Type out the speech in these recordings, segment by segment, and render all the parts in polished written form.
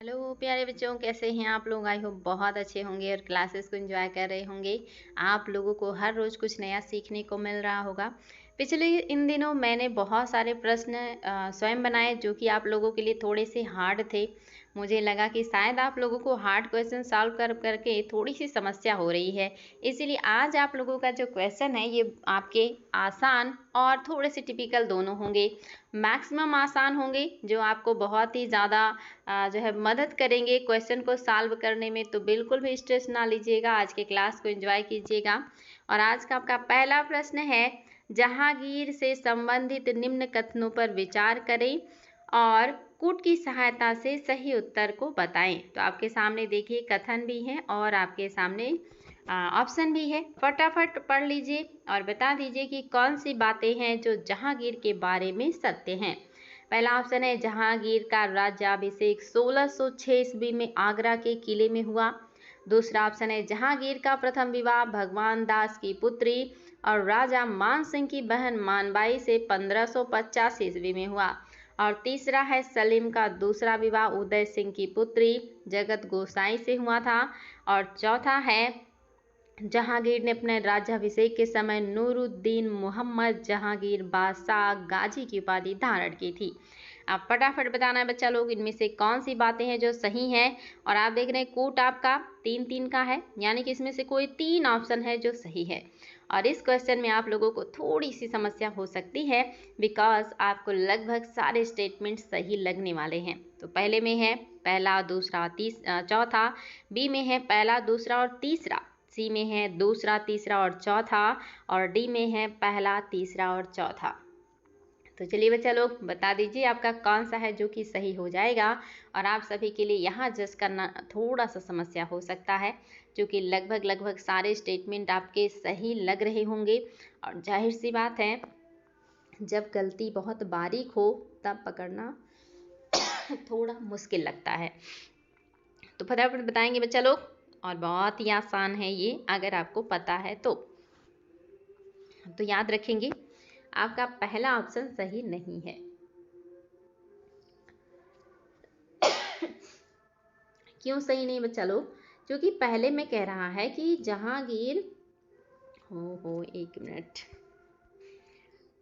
Hello प्यारे बच्चों, कैसे हैं आप लोग। आई होप बहुत अच्छे होंगे और क्लासेस को एंजॉय कर रहे होंगे। आप लोगों को हर रोज़ कुछ नया सीखने को मिल रहा होगा। पिछले इन दिनों मैंने बहुत सारे प्रश्न स्वयं बनाए जो कि आप लोगों के लिए थोड़े से हार्ड थे। मुझे लगा कि शायद आप लोगों को हार्ड क्वेश्चन सॉल्व कर करके थोड़ी सी समस्या हो रही है, इसीलिए आज आप लोगों का जो क्वेश्चन है ये आपके आसान और थोड़े से टिपिकल दोनों होंगे। मैक्सिमम आसान होंगे जो आपको बहुत ही ज़्यादा जो है मदद करेंगे क्वेश्चन को सॉल्व करने में। तो बिल्कुल भी स्ट्रेस ना लीजिएगा, आज के क्लास को एंजॉय कीजिएगा। और आज का आपका पहला प्रश्न है, जहांगीर से संबंधित निम्न कथनों पर विचार करें और कूट की सहायता से सही उत्तर को बताएं। तो आपके सामने देखिए कथन भी है और आपके सामने ऑप्शन भी है। फटाफट पढ़ लीजिए और बता दीजिए कि कौन सी बातें हैं जो जहांगीर के बारे में सत्य हैं। पहला ऑप्शन है, जहांगीर का राज्याभिषेक 1606 ईस्वी में आगरा के किले में हुआ। दूसरा ऑप्शन है, जहांगीर का प्रथम विवाह भगवान दास की पुत्री और राजा मान सिंह की बहन मानबाई से 1550 ईस्वी में हुआ। और तीसरा है, सलीम का दूसरा विवाह उदय सिंह की पुत्री जगत गोसाई से हुआ था। और चौथा है, जहांगीर ने अपने राज्याभिषेक के समय नूरुद्दीन मोहम्मद जहांगीर बादशाह गाजी की उपाधि धारण की थी। आप फटाफट बताना है बच्चा लोग, इनमें से कौन सी बातें हैं जो सही हैं। और आप देख रहे हैं कूट आपका 3-3 का है, यानी कि इसमें से कोई 3 ऑप्शन है जो सही है। और इस क्वेश्चन में आप लोगों को थोड़ी सी समस्या हो सकती है, बिकॉज आपको लगभग सारे स्टेटमेंट सही लगने वाले हैं। तो पहले में है पहला दूसरा चौथा, बी में है पहला दूसरा और तीसरा, सी में है दूसरा तीसरा और चौथा, और डी में है पहला तीसरा और चौथा। तो चलिए बच्चा लोग बता दीजिए आपका कौन सा है जो कि सही हो जाएगा। और आप सभी के लिए यहाँ जज करना थोड़ा सा समस्या हो सकता है, क्योंकि लगभग सारे स्टेटमेंट आपके सही लग रहे होंगे। और जाहिर सी बात है, जब गलती बहुत बारीक हो तब पकड़ना थोड़ा मुश्किल लगता है। तो फटाफट बताएंगे बच्चा लोग, और बहुत ही आसान है ये अगर आपको पता है तो याद रखेंगे आपका पहला ऑप्शन सही नहीं है। क्यों सही नहीं बच्चा लोग? क्योंकि पहले में कह रहा है कि जहांगीर एक मिनट,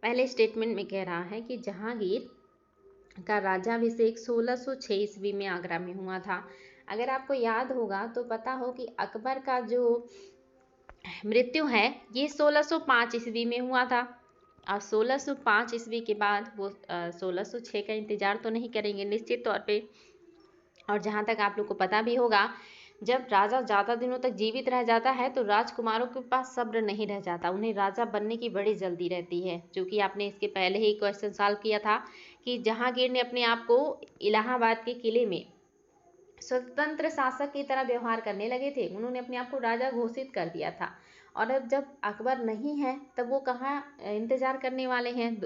पहले स्टेटमेंट में कह रहा है कि जहांगीर का राज्याभिषेक 1606 ईस्वी में आगरा में हुआ था। अगर आपको याद होगा तो पता हो कि अकबर का जो मृत्यु है ये 1605 ईस्वी में हुआ था। और 1605 ईस्वी के बाद वो 1606 का इंतजार तो नहीं करेंगे निश्चित तौर पे। और जहाँ तक आप लोग को पता भी होगा, जब राजा ज़्यादा दिनों तक जीवित रह जाता है तो राजकुमारों के पास सब्र नहीं रह जाता, उन्हें राजा बनने की बड़ी जल्दी रहती है। जो कि आपने इसके पहले ही क्वेश्चन सॉल्व किया था कि जहांगीर ने अपने आप को इलाहाबाद के किले में स्वतंत्र शासक की तरह व्यवहार करने लगे थे, उन्होंने अपने आप को राजा घोषित कर दिया था। और अब जब अकबर नहीं है तब वो कहाँ इंतजार करने वाले हैं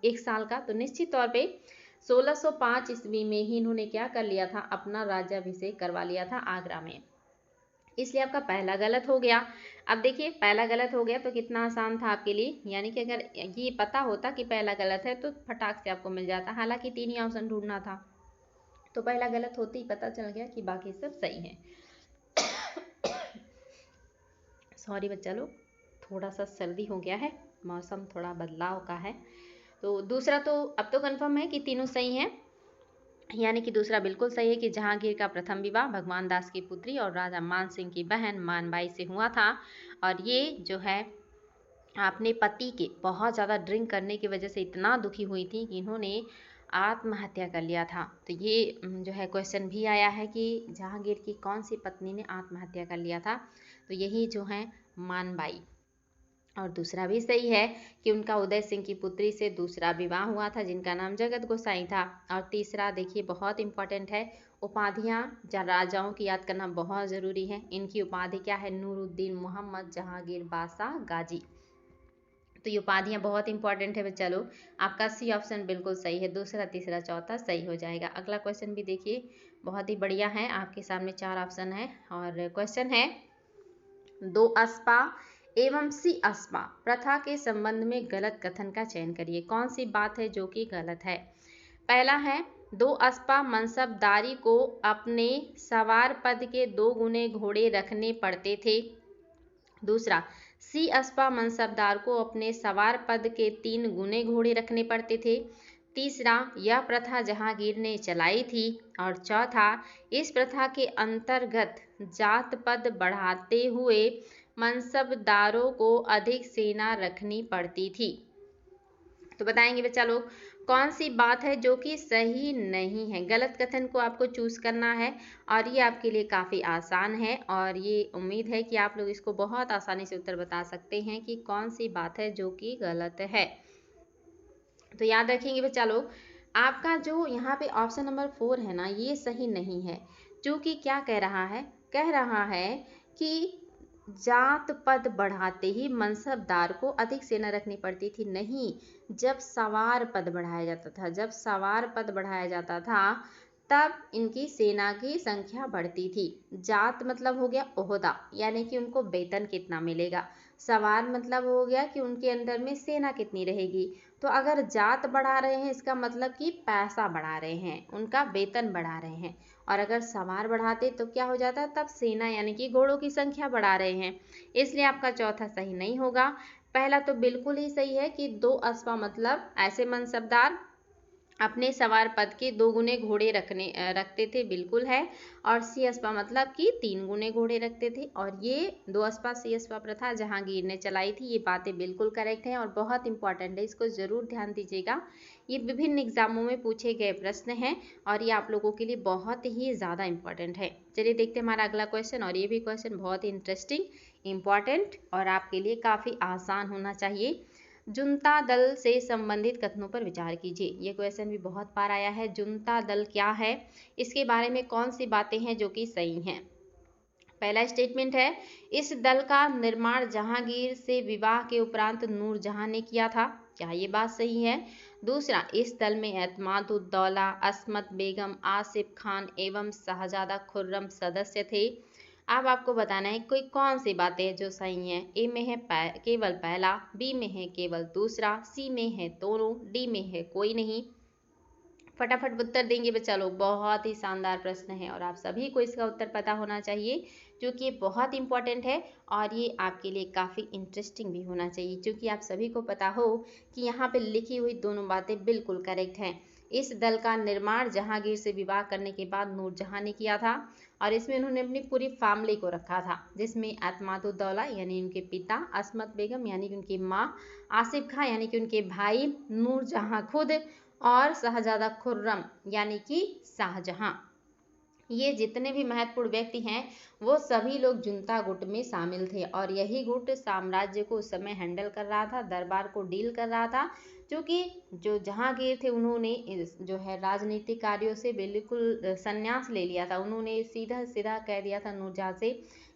1 साल का। तो निश्चित तौर पे 1605 ईस्वी में ही इन्होंने क्या कर लिया था, अपना राज्याभिषेक करवा लिया था आगरा में। इसलिए आपका पहला गलत हो गया। अब देखिए पहला गलत हो गया तो कितना आसान था आपके लिए, यानी कि अगर ये पता होता कि पहला गलत है तो फटाक से आपको मिल जाता। हालांकि 3 ही ऑप्शन ढूंढना था, तो पहला गलत होते ही पता चल गया कि बाकी सब सही है। सॉरी बच्चा लोग, थोड़ा सा सर्दी हो गया है, मौसम थोड़ा बदलाव का है। तो दूसरा तो अब तो कंफर्म है कि तीनों सही हैं, यानी कि दूसरा बिल्कुल सही है कि जहांगीर का प्रथम विवाह भगवान दास की पुत्री और राजा मान सिंह की बहन मानबाई से हुआ था। और ये जो है अपने पति के बहुत ज़्यादा ड्रिंक करने की वजह से इतना दुखी हुई थी कि इन्होंने आत्महत्या कर लिया था। तो ये जो है क्वेश्चन भी आया है कि जहांगीर की कौन सी पत्नी ने आत्महत्या कर लिया था, तो यही जो है मानबाई। और दूसरा भी सही है कि उनका उदय सिंह की पुत्री से दूसरा विवाह हुआ था जिनका नाम जगत गोसाई था। और तीसरा देखिए बहुत इंपॉर्टेंट है, उपाधियाँ राजाओं की याद करना बहुत ज़रूरी है। इनकी उपाधि क्या है, नूरुद्दीन मोहम्मद जहांगीर बादशाह गाजी। तो ये उपाधियाँ बहुत इंपॉर्टेंट है बच्चा लोग। आपका सी ऑप्शन बिल्कुल सही है, दूसरा तीसरा चौथा सही हो जाएगा। अगला क्वेश्चन भी देखिए बहुत ही बढ़िया है, आपके सामने 4 ऑप्शन है। और क्वेश्चन है, 2 अस्पा एवं सी अस्पा प्रथा के संबंध में गलत कथन का चयन करिए। कौन सी बात है जो कि गलत है? पहला है, दो अस्पा मनसबदारी को अपने सवार पद के 2 गुने घोड़े रखने पड़ते थे। दूसरा, सी अस्पा मनसबदार को अपने सवार पद के 3 गुने घोड़े रखने पड़ते थे। तीसरा, यह प्रथा जहांगीर ने चलाई थी। और चौथा, इस प्रथा के अंतर्गत जात पद बढ़ाते हुए मनसबदारों को अधिक सेना रखनी पड़ती थी। तो बताएंगे बच्चा लोग कौन सी बात है जो कि सही नहीं है। गलत कथन को आपको चूज करना है और ये आपके लिए काफ़ी आसान है और ये उम्मीद है कि आप लोग इसको बहुत आसानी से उत्तर बता सकते हैं कि कौन सी बात है जो कि गलत है। तो याद रखेंगे बच्चा लोग, आपका जो यहाँ पे ऑप्शन नंबर 4 है ना, ये सही नहीं है। क्योंकि क्या कह रहा है कि जात पद बढ़ाते ही मनसबदार को अधिक सेना रखनी पड़ती थी। नहीं, जब सवार पद बढ़ाया जाता था तब इनकी सेना की संख्या बढ़ती थी। जात मतलब हो गया ओहदा, यानी कि उनको वेतन कितना मिलेगा। सवार मतलब हो गया कि उनके अंदर में सेना कितनी रहेगी। तो अगर जात बढ़ा रहे हैं इसका मतलब कि पैसा बढ़ा रहे हैं, उनका वेतन बढ़ा रहे हैं। और अगर सवार बढ़ाते तो क्या हो जाता, तब सेना यानी कि घोड़ों की संख्या बढ़ा रहे हैं। इसलिए आपका चौथा सही नहीं होगा। पहला तो बिल्कुल ही सही है कि 2 अस्पा मतलब ऐसे मनसबदार अपने सवार पद के 2 गुने घोड़े रखते थे, बिल्कुल है। और सी अस्पा मतलब कि 3 गुने घोड़े रखते थे। और ये 2 अस्पा सी अस्पा प्रथा जहांगीर ने चलाई थी। ये बातें बिल्कुल करेक्ट हैं और बहुत इंपॉर्टेंट है, इसको ज़रूर ध्यान दीजिएगा। ये विभिन्न एग्जामों में पूछे गए प्रश्न हैं और ये आप लोगों के लिए बहुत ही ज़्यादा इंपॉर्टेंट है। चलिए देखते हैं हमारा अगला क्वेश्चन। और ये भी क्वेश्चन बहुत ही इंटरेस्टिंग, इम्पॉर्टेंट और आपके लिए काफ़ी आसान होना चाहिए। जुनता दल से संबंधित कथनों पर विचार कीजिए। ये क्वेश्चन भी बहुत बार आया है। जुनता दल क्या है, इसके बारे में कौन सी बातें हैं जो कि सही हैं। पहला स्टेटमेंट है, इस दल का निर्माण जहांगीर से विवाह के उपरांत नूरजहां ने किया था। क्या ये बात सही है। दूसरा, इस दल में एतमादुद्दौला, अस्मत बेगम, आसिफ खान एवं शाहजादा खुर्रम सदस्य थे। अब आपको बताना है कोई कौन सी बातें जो सही हैं। ए में है केवल पहला, बी में है केवल दूसरा, सी में है दोनों, डी में है कोई नहीं। फटाफट उत्तर देंगे बच्चा लोग। बहुत ही शानदार प्रश्न है और आप सभी को इसका उत्तर पता होना चाहिए क्योंकि ये बहुत इंपॉर्टेंट है और ये आपके लिए काफ़ी इंटरेस्टिंग भी होना चाहिए क्योंकि आप सभी को पता हो कि यहाँ पे लिखी हुई दोनों बातें बिल्कुल करेक्ट हैं। इस दल का निर्माण जहांगीर से विवाह करने के बाद नूरजहां ने किया था और इसमें उन्होंने अपनी पूरी फैमिली को रखा था, जिसमें एतमादुद्दौला यानी उनके पिता, अस्मत बेगम यानी कि उनकी माँ, आसिफ खां यानी कि उनके भाई, नूरजहां खुद और शाहजादा खुर्रम यानी कि शाहजहां, ये जितने भी महत्वपूर्ण व्यक्ति हैं वो सभी लोग जुनता गुट में शामिल थे और यही गुट साम्राज्य को उस समय हैंडल कर रहा था, दरबार को डील कर रहा था। क्योंकि जो जहांगीर थे उन्होंने जो है राजनीतिक कार्यों से बिल्कुल संन्यास ले लिया था। उन्होंने सीधा सीधा कह दिया था नूरजहां से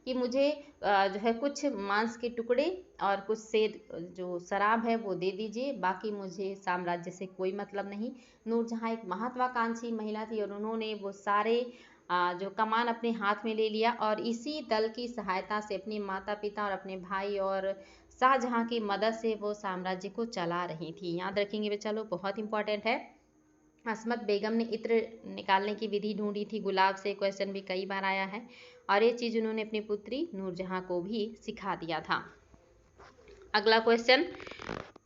कि मुझे जो है कुछ मांस के टुकड़े और कुछ सेद जो शराब है वो दे दीजिए, बाकी मुझे साम्राज्य से कोई मतलब नहीं। नूरजहां एक महत्वाकांक्षी महिला थी और उन्होंने वो सारे जो कमान अपने हाथ में ले लिया और इसी दल की सहायता से अपने माता पिता और अपने भाई और शाहजहां की मदद से वो साम्राज्य को चला रही थी। याद रखेंगे बच्चा लोग, बहुत इंपॉर्टेंट है। अस्मत बेगम ने इत्र निकालने की विधि ढूंढी थी गुलाब से, क्वेश्चन भी कई बार आया है और ये चीज़ उन्होंने अपनी पुत्री नूरजहां को भी सिखा दिया था। अगला क्वेश्चन,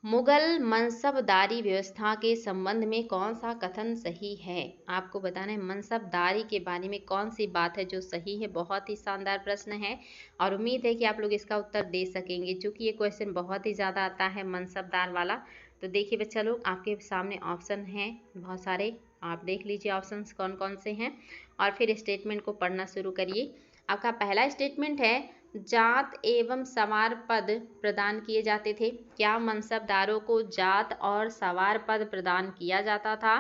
मुगल मनसबदारी व्यवस्था के संबंध में कौन सा कथन सही है। आपको बताना है मनसबदारी के बारे में कौन सी बात है जो सही है। बहुत ही शानदार प्रश्न है और उम्मीद है कि आप लोग इसका उत्तर दे सकेंगे क्योंकि ये क्वेश्चन बहुत ही ज़्यादा आता है मनसबदार वाला। तो देखिए बच्चा लोग, आपके सामने ऑप्शन हैं बहुत सारे, आप देख लीजिए ऑप्शंस कौन कौन से हैं और फिर स्टेटमेंट को पढ़ना शुरू करिए। आपका पहला स्टेटमेंट है, जात एवं सवार पद प्रदान किए जाते थे। क्या मनसबदारों को जात और सवार पद प्रदान किया जाता था।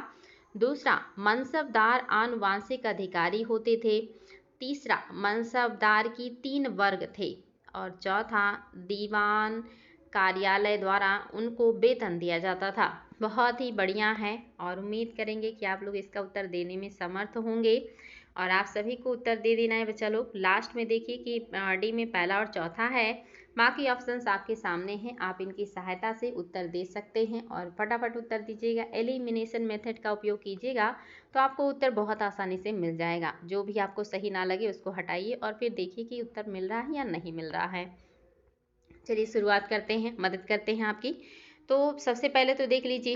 दूसरा, मनसबदार आनुवांशिक अधिकारी होते थे। तीसरा, मनसबदार की 3 वर्ग थे। और चौथा, दीवान कार्यालय द्वारा उनको वेतन दिया जाता था। बहुत ही बढ़िया है और उम्मीद करेंगे कि आप लोग इसका उत्तर देने में समर्थ होंगे और आप सभी को उत्तर दे देना है बच्चा लोग। लास्ट में देखिए कि डी में पहला और चौथा है। बाकी ऑप्शंस आपके सामने हैं, आप इनकी सहायता से उत्तर दे सकते हैं और फटाफट उत्तर दीजिएगा। एलिमिनेशन मेथड का उपयोग कीजिएगा तो आपको उत्तर बहुत आसानी से मिल जाएगा। जो भी आपको सही ना लगे उसको हटाइए और फिर देखिए कि उत्तर मिल रहा है या नहीं मिल रहा है। चलिए शुरुआत करते हैं, मदद करते हैं आपकी। तो सबसे पहले तो देख लीजिए,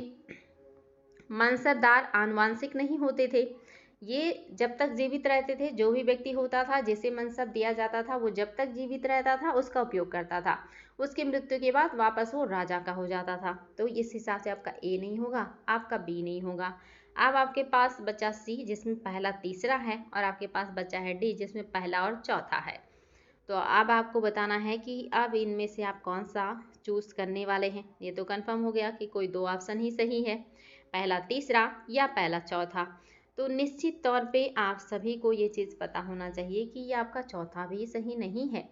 मनसबदार आनुवांशिक नहीं होते थे। ये जब तक जीवित रहते थे, जो भी व्यक्ति होता था जिसे मनसब दिया जाता था, वो जब तक जीवित रहता था उसका उपयोग करता था। उसकी मृत्यु के बाद वापस वो राजा का हो जाता था। तो इस हिसाब से आपका ए नहीं होगा, आपका बी नहीं होगा। अब आपके पास बचा सी जिसमें पहला तीसरा है, और आपके पास बचा है डी जिसमें पहला और चौथा है। तो अब आपको बताना है कि अब इनमें से आप कौन सा चूज करने वाले हैं। ये तो कंफर्म हो गया कि कोई दो ऑप्शन ही सही है, पहला तीसरा या पहला चौथा। तो निश्चित तौर पे आप सभी को ये चीज़ पता होना चाहिए कि ये आपका चौथा भी सही नहीं है।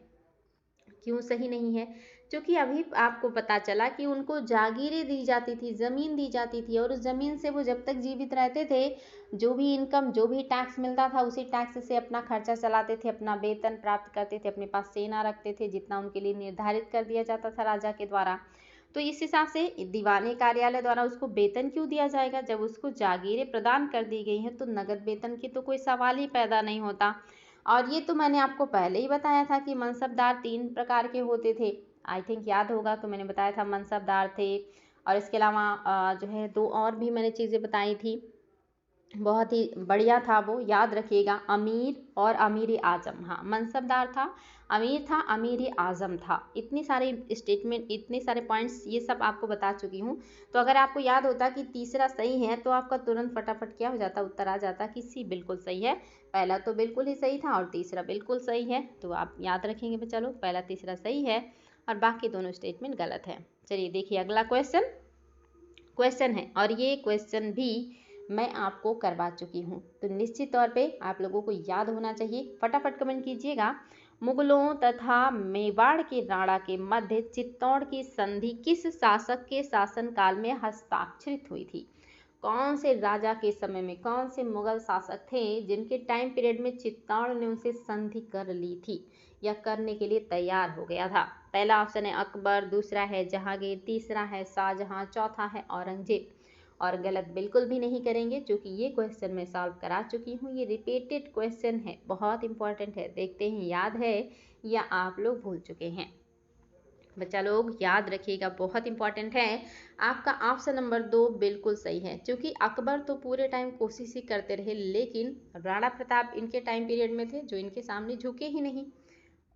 क्यों सही नहीं है? क्योंकि अभी आपको पता चला कि उनको जागीरें दी जाती थी, ज़मीन दी जाती थी, और उस ज़मीन से वो जब तक जीवित रहते थे, जो भी इनकम, जो भी टैक्स मिलता था, उसी टैक्स से अपना खर्चा चलाते थे, अपना वेतन प्राप्त करते थे, अपने पास सेना रखते थे जितना उनके लिए निर्धारित कर दिया जाता था राजा के द्वारा। तो इस हिसाब से दीवानी कार्यालय द्वारा उसको वेतन क्यों दिया जाएगा? जब उसको जागीरें प्रदान कर दी गई हैं तो नगद वेतन की तो कोई सवाल ही पैदा नहीं होता। और ये तो मैंने आपको पहले ही बताया था कि मनसबदार 3 प्रकार के होते थे। आई थिंक याद होगा, तो मैंने बताया था मनसबदार थे, और इसके अलावा जो है 2 और भी मैंने चीज़ें बताई थी। बहुत ही बढ़िया था वो, याद रखिएगा, अमीर और अमीर आजम। हाँ, मनसबदार था, अमीर था, अमीर आजम था। इतनी सारी स्टेटमेंट, इतने सारे पॉइंट्स ये सब आपको बता चुकी हूँ। तो अगर आपको याद होता कि तीसरा सही है तो आपका तुरंत फटाफट क्या हो जाता, उत्तर आ जाता कि सी बिल्कुल सही है। पहला तो बिल्कुल ही सही था और तीसरा बिल्कुल सही है। तो आप याद रखेंगे, चलो पहला तीसरा सही है और बाकी दोनों स्टेटमेंट गलत है। चलिए देखिए अगला क्वेश्चन है, और ये क्वेश्चन भी मैं आपको करवा चुकी हूँ, तो निश्चित तौर पे आप लोगों को याद होना चाहिए। फटाफट कमेंट कीजिएगा। मुगलों तथा मेवाड़ के राणा के मध्य चित्तौड़ की संधि किस शासक के शासनकाल में हस्ताक्षरित हुई थी? कौन से राजा के समय में, कौन से मुगल शासक थे जिनके टाइम पीरियड में चित्तौड़ ने उनसे संधि कर ली थी या करने के लिए तैयार हो गया था? पहला ऑप्शन है अकबर, दूसरा है जहांगीर, तीसरा है शाहजहां, चौथा है औरंगजेब। और गलत बिल्कुल भी नहीं करेंगे क्योंकि ये क्वेश्चन मैं सॉल्व करा चुकी हूँ। ये रिपीटेड क्वेश्चन है, बहुत इंपॉर्टेंट है। देखते हैं याद है या आप लोग भूल चुके हैं। बच्चा लोग याद रखिएगा, बहुत इंपॉर्टेंट है। आपका ऑप्शन नंबर 2 बिल्कुल सही है, क्योंकि अकबर तो पूरे टाइम कोशिश ही करते रहे, लेकिन राणा प्रताप इनके टाइम पीरियड में थे जो इनके सामने झुके ही नहीं।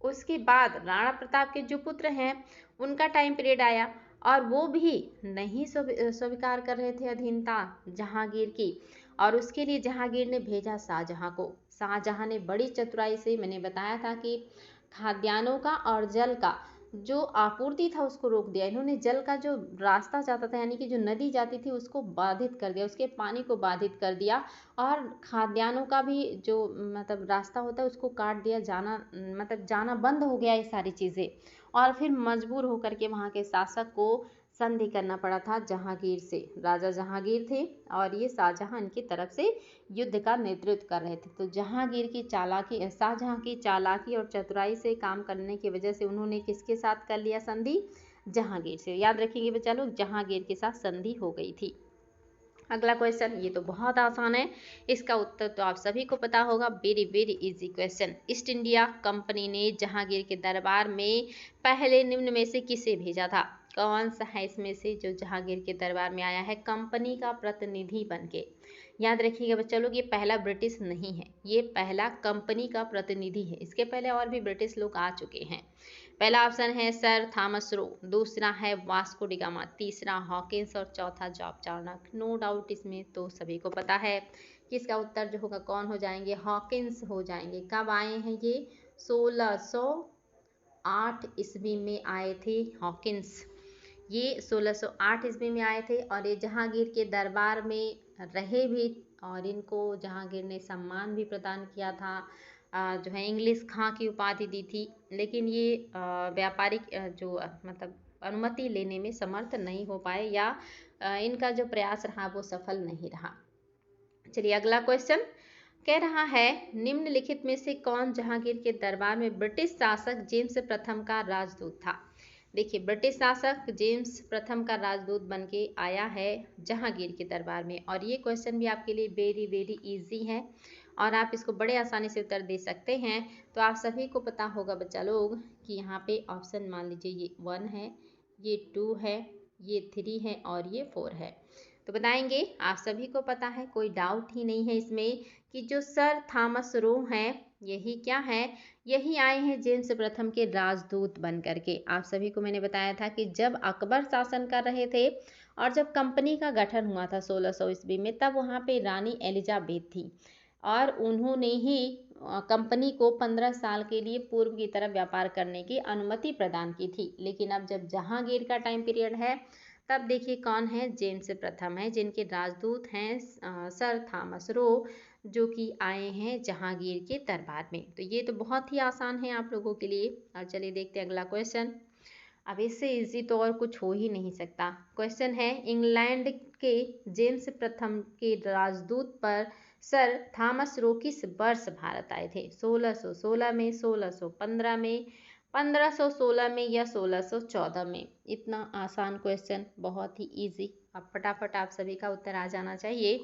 उसके बाद राणा प्रताप के जो पुत्र हैं उनका टाइम पीरियड आया, और वो भी नहीं स्वीकार कर रहे थे अधीनता जहांगीर की, और उसके लिए जहांगीर ने भेजा शाहजहां को। शाहजहां ने बड़ी चतुराई से, मैंने बताया था कि खाद्यान्नों का और जल का जो आपूर्ति था उसको रोक दिया। इन्होंने जल का जो रास्ता जाता था, यानी कि जो नदी जाती थी, उसको बाधित कर दिया, उसके पानी को बाधित कर दिया, और खाद्यान्नों का भी जो मतलब रास्ता होता है उसको काट दिया, जाना मतलब जाना बंद हो गया ये सारी चीज़ें। और फिर मजबूर होकर के वहाँ के शासक को संधि करना पड़ा था जहांगीर से। राजा जहांगीर थे और ये शाहजहां इनकी तरफ से युद्ध का नेतृत्व कर रहे थे। तो जहांगीर की चालाकी, शाहजहां की चालाकी और चतुराई से काम करने की वजह से उन्होंने किसके साथ कर लिया संधि? जहांगीर से। याद रखेंगे बच्चा लोग, जहांगीर के साथ संधि हो गई थी। अगला क्वेश्चन, ये तो बहुत आसान है, इसका उत्तर तो आप सभी को पता होगा। Very very easy question. East India company ने जहांगीर के दरबार में पहले निम्न में से किसे भेजा था? कौन सा है इसमें से जो जहांगीर के दरबार में आया है कंपनी का प्रतिनिधि बनके? याद रखिएगा बच्चा लोग, ये पहला ब्रिटिश नहीं है, ये पहला कंपनी का प्रतिनिधि है। इसके पहले और भी ब्रिटिश लोग आ चुके हैं। पहला ऑप्शन है सर थॉमस रो, दूसरा है वास्को डी गामा, तीसरा हॉकिंस और चौथा जॉब चार्नक। नो डाउट इसमें तो सभी को पता है कि इसका उत्तर जो होगा कौन हो जाएंगे? हॉकिंस हो जाएंगे। कब आए हैं ये? 1608 ईस्वी में आए थे हॉकिंस। ये 1608 ईस्वी में आए थे और ये जहांगीर के दरबार में रहे भी, और इनको जहांगीर ने सम्मान भी प्रदान किया था, जो है इंग्लिश खां की उपाधि दी थी। लेकिन ये व्यापारिक जो मतलब अनुमति लेने में समर्थ नहीं हो पाए, या इनका जो प्रयास रहा वो सफल नहीं रहा। चलिए अगला क्वेश्चन। कह रहा है निम्नलिखित में से कौन जहांगीर के दरबार में ब्रिटिश शासक जेम्स प्रथम का राजदूत था। देखिए, ब्रिटिश शासक जेम्स प्रथम का राजदूत बन के आया है जहांगीर के दरबार में, और ये क्वेश्चन भी आपके लिए वेरी वेरी इजी है और आप इसको बड़े आसानी से उत्तर दे सकते हैं। तो आप सभी को पता होगा बच्चा लोग कि यहाँ पे ऑप्शन मान लीजिए ये 1 है, ये 2 है, ये 3 है और ये 4 है। तो बताएंगे, आप सभी को पता है, कोई डाउट ही नहीं है इसमें कि जो सर थॉमस रो हैं यही क्या है, यही आए हैं जेम्स प्रथम के राजदूत बन करके। आप सभी को मैंने बताया था कि जब अकबर शासन कर रहे थे और जब कंपनी का गठन हुआ था 1600 ईस्वी में, तब वहाँ पे रानी एलिजाबेथ थी और उन्होंने ही कंपनी को 15 साल के लिए पूर्व की तरफ व्यापार करने की अनुमति प्रदान की थी। लेकिन अब जब जहांगीर का टाइम पीरियड है, तब देखिए कौन है, जेम्स प्रथम है, जिनके राजदूत हैं सर थॉमस रो, जो कि आए हैं जहांगीर के दरबार में। तो ये तो बहुत ही आसान है आप लोगों के लिए। और चलिए देखते हैं अगला क्वेश्चन। अब इससे इजी तो और कुछ हो ही नहीं सकता। क्वेश्चन है, इंग्लैंड के जेम्स प्रथम के राजदूत पर सर थॉमस रो किस वर्ष भारत आए थे। 1616 में, 1615 में, 1516 में या 1614 में। इतना आसान क्वेश्चन, बहुत ही इजी। अब फटाफट आप सभी का उत्तर आ जाना चाहिए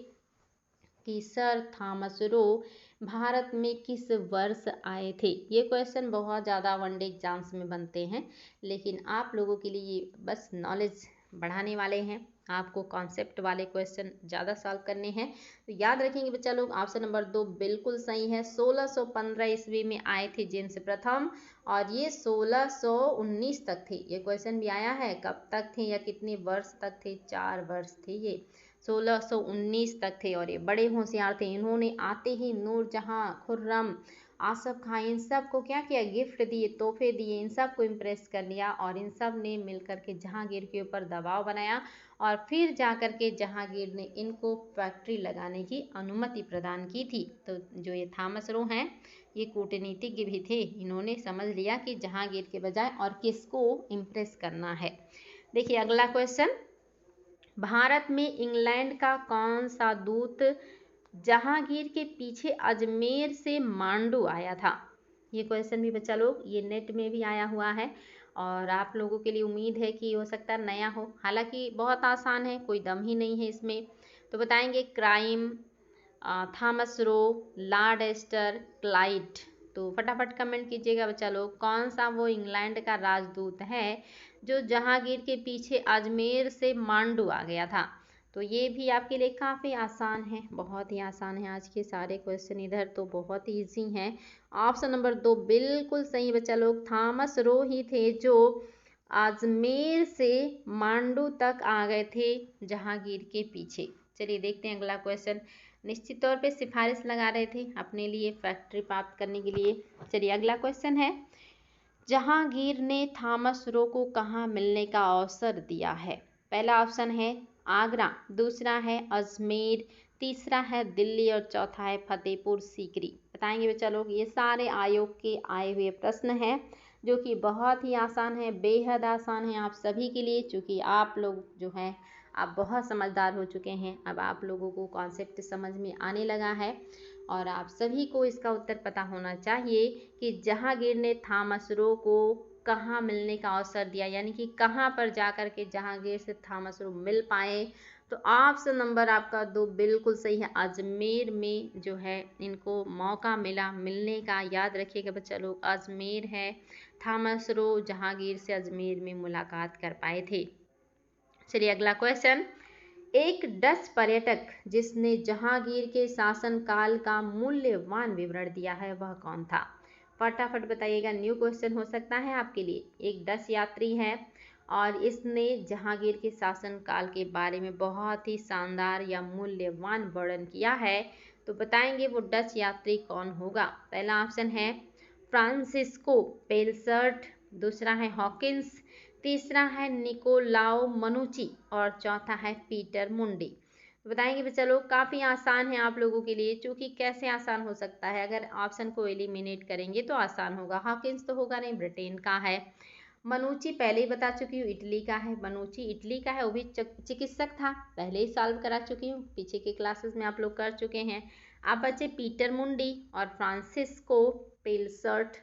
कि सर थॉमस रो भारत में किस वर्ष आए थे। ये क्वेश्चन बहुत ज़्यादा वनडे एग्जाम्स में बनते हैं, लेकिन आप लोगों के लिए ये बस नॉलेज बढ़ाने वाले हैं। आपको कॉन्सेप्ट वाले क्वेश्चन ज़्यादा सॉल्व करने हैं। तो याद रखेंगे बच्चा लोग, ऑप्शन नंबर 2 बिल्कुल सही है। 1615 ईस्वी में आए थे जेम्स प्रथम और ये 1619 तक थे। ये क्वेश्चन भी आया है, कब तक थे या कितने वर्ष तक थे। 4 वर्ष थे ये, 1619 तक थे और ये बड़े होशियार थे। इन्होंने आते ही नूरजहां, खुर्रम, आसफ खां, इन सब को क्या किया, गिफ्ट दिए, तोहफे दिए, इन सब को इम्प्रेस कर लिया और इन सब ने मिलकर के जहांगीर के ऊपर दबाव बनाया और फिर जाकर के जहांगीर ने इनको फैक्ट्री लगाने की अनुमति प्रदान की थी। तो जो ये थॉमस रो हैं, ये कूटनीतिज्ञ भी थे। इन्होंने समझ लिया कि जहांगीर के बजाय और किसको इम्प्रेस करना है। देखिए अगला क्वेश्चन, भारत में इंग्लैंड का कौन सा दूत जहांगीर के पीछे अजमेर से मांडू आया था। ये क्वेश्चन भी बच्चा लोग ये नेट में भी आया हुआ है और आप लोगों के लिए उम्मीद है कि हो सकता है नया हो, हालांकि बहुत आसान है, कोई दम ही नहीं है इसमें। तो बताएंगे, crime, Thomas Row, Lord Aster, Clyde. तो फटाफट कमेंट कीजिएगा बच्चा लोग, कौन सा वो इंग्लैंड का राजदूत है जो जहांगीर के पीछे अजमेर से मांडू आ गया था। तो ये भी आपके लिए काफ़ी आसान है, बहुत ही आसान है। आज के सारे क्वेश्चन इधर तो बहुत ही ईजी हैं। ऑप्शन नंबर 2 बिल्कुल सही बच्चा लोग, थॉमस रो ही थे जो अजमेर से मांडू तक आ गए थे जहांगीर के पीछे। चलिए देखते हैं अगला क्वेश्चन। निश्चित तौर पे सिफारिश लगा रहे थे अपने लिए फैक्ट्री प्राप्त करने के लिए। चलिए अगला क्वेश्चन है, जहांगीर ने थॉमस रो को कहाँ मिलने का अवसर दिया है। पहला ऑप्शन है आगरा, दूसरा है अजमेर, तीसरा है दिल्ली और चौथा है फतेहपुर सीकरी। बताएंगे बच्चा लोग, ये सारे आयोग के आए हुए प्रश्न हैं जो कि बहुत ही आसान है, बेहद आसान है आप सभी के लिए, चूँकि आप लोग जो हैं आप बहुत समझदार हो चुके हैं। अब आप लोगों को कॉन्सेप्ट समझ में आने लगा है और आप सभी को इसका उत्तर पता होना चाहिए कि जहांगीर ने थॉमस रो को कहाँ मिलने का अवसर दिया, यानी कि कहाँ पर जाकर के जहांगीर से थॉमस रो मिल पाए। तो ऑप्शन नंबर आपका 2 बिल्कुल सही है, अजमेर में जो है इनको मौका मिला मिलने का। याद रखिएगा बच्चा लोग, अजमेर है, थॉमस रो जहांगीर से अजमेर में मुलाकात कर पाए थे। चलिए अगला क्वेश्चन, एक डच पर्यटक जिसने जहांगीर के शासनकाल का मूल्यवान विवरण दिया है वह कौन था। फटाफट बताइएगा, न्यू क्वेश्चन हो सकता है आपके लिए। एक डच यात्री है और इसने जहांगीर के शासनकाल के बारे में बहुत ही शानदार या मूल्यवान वर्णन किया है। तो बताएंगे वो डच यात्री कौन होगा। पहला ऑप्शन है फ्रांसिस्को पेलसर्ट, दूसरा है हॉकिंस, तीसरा है निकोलाओ मनुची और चौथा है पीटर मुंडी। तो बताएंगे बच्चा लोग, काफ़ी आसान है आप लोगों के लिए, चूँकि कैसे आसान हो सकता है, अगर ऑप्शन को एलिमिनेट करेंगे तो आसान होगा। हॉकिंस तो होगा नहीं, ब्रिटेन का है। मनुची पहले ही बता चुकी हूँ, इटली का है। मनुची इटली का है, वो भी चिकित्सक था, पहले ही सॉल्व करा चुकी हूँ, पीछे के क्लासेस में आप लोग कर चुके हैं। आप बचे पीटर मुंडी और फ्रांसिस्को पेलसर्ट।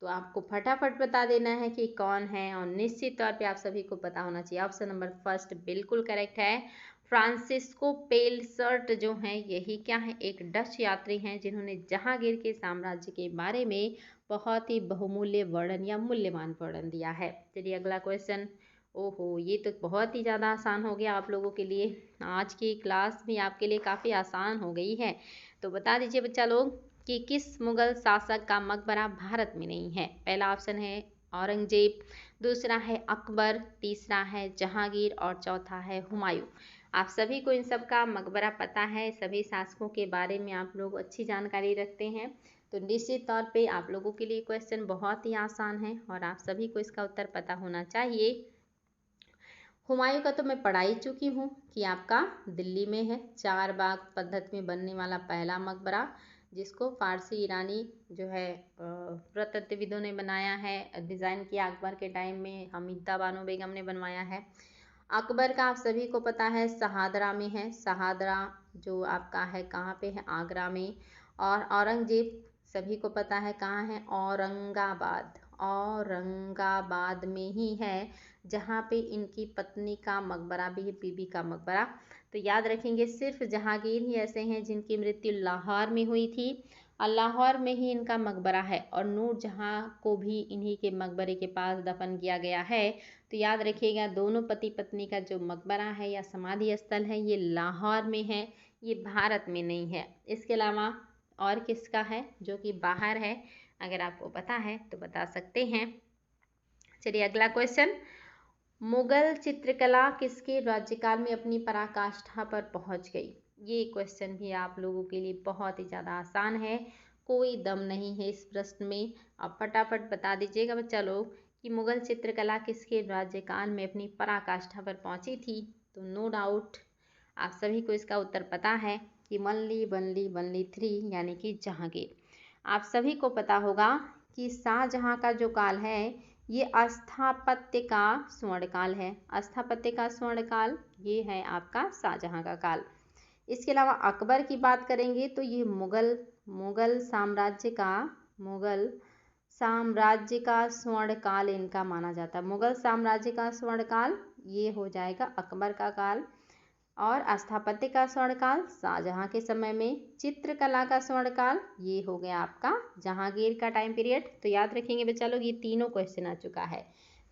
तो आपको फटाफट बता देना है कि कौन है, और निश्चित तौर पे आप सभी को पता होना चाहिए। ऑप्शन नंबर फर्स्ट बिल्कुल करेक्ट है। फ्रांसिस्को पेलसर्ट जो हैं, यही क्या है, एक डच यात्री हैं जिन्होंने जहांगीर के साम्राज्य के बारे में बहुत ही बहुमूल्य वर्णन या मूल्यवान वर्णन दिया है। चलिए अगला क्वेश्चन। ओहो, ये तो बहुत ही ज़्यादा आसान हो गया आप लोगों के लिए। आज की क्लास भी आपके लिए काफ़ी आसान हो गई है। तो बता दीजिए बच्चा लोग कि किस मुगल शासक का मकबरा भारत में नहीं है। पहला ऑप्शन है औरंगजेब, दूसरा है अकबर, तीसरा है जहांगीर और चौथा है हुमायूं। आप सभी को इन सब का मकबरा पता है, सभी शासकों के बारे में आप लोग अच्छी जानकारी रखते हैं। तो निश्चित तौर पे आप लोगों के लिए क्वेश्चन बहुत ही आसान है और आप सभी को इसका उत्तर पता होना चाहिए। हुमायूं का तो मैं पढ़ा ही चुकी हूँ कि आपका दिल्ली में है, 4 बाग पद्धति में बनने वाला पहला मकबरा, जिसको फारसी ईरानी जो है पुरातत्वविदों ने बनाया है, डिज़ाइन किया अकबर के टाइम में, हमीदा बानो बेगम ने बनवाया है। अकबर का आप सभी को पता है शहादरा में है, शहादरा जो आपका है कहाँ पे है, आगरा में। और औरंगजेब सभी को पता है कहाँ है, औरंगाबाद, औरंगाबाद में ही है, जहाँ पे इनकी पत्नी का मकबरा भी है, बीबी का मकबरा। तो याद रखेंगे सिर्फ जहांगीर ही ऐसे हैं जिनकी मृत्यु लाहौर में हुई थी, और लाहौर में ही इनका मकबरा है, और नूरजहां को भी इन्हीं के मकबरे के पास दफन किया गया है। तो याद रखिएगा दोनों पति पत्नी का जो मकबरा है या समाधि स्थल है ये लाहौर में है, ये भारत में नहीं है। इसके अलावा और किसका है जो कि बाहर है, अगर आपको पता है तो बता सकते हैं। चलिए अगला क्वेश्चन। मुगल चित्रकला किसके राज्यकाल में अपनी पराकाष्ठा पर पहुंच गई। ये क्वेश्चन भी आप लोगों के लिए बहुत ही ज़्यादा आसान है, कोई दम नहीं है इस प्रश्न में। आप फटाफट बता दीजिएगा बच्चा लोग कि मुगल चित्रकला किसके राज्यकाल में अपनी पराकाष्ठा पर पहुंची थी। तो नो डाउट आप सभी को इसका उत्तर पता है कि बल्ली 3 यानी कि जहांगीर। आप सभी को पता होगा कि शाहजहां का जो काल है ये स्थापत्य का स्वर्णकाल है, स्थापत्य का स्वर्णकाल ये है आपका शाहजहां का काल। इसके अलावा अकबर की बात करेंगे तो ये मुगल साम्राज्य का स्वर्णकाल इनका माना जाता है। मुगल साम्राज्य का स्वर्णकाल ये हो जाएगा अकबर का काल, और स्थापत्य का स्वर्णकाल शाहजहां के समय में, चित्रकला का स्वर्णकाल ये हो गया आपका जहांगीर का टाइम पीरियड। तो याद रखेंगे बच्चा लोग ये तीनों क्वेश्चन आ चुका है,